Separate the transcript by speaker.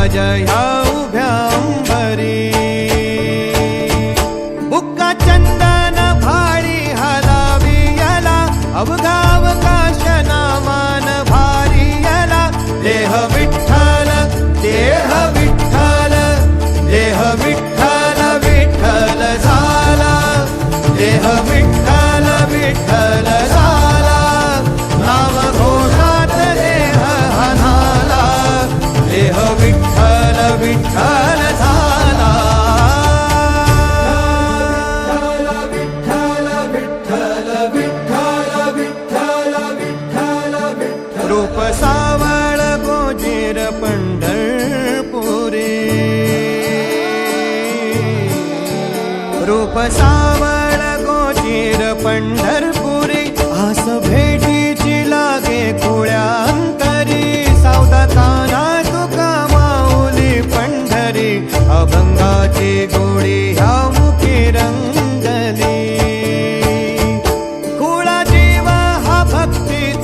Speaker 1: माझ्या ह्या उभ्या अंबरी बुक्का चंदन भाळी हलावी याला अवघा अवकाश नामान भारी याला देह विठ्ठल देह विठ्ठल देह विठ्ठल विठ्ठल झाला देह विठ्ठल विठ्ठल झाला नाम घोषात देह हनाला देह विठ्ठल विठ्ठल झाला विठ्ठल विठ्ठल विठ्ठल विठ्ठल विठ्ठल विठ्ठल रूप सावळ गोजीर पंढरपुरी रूप सावळ गोजीर पंढरपुरी आस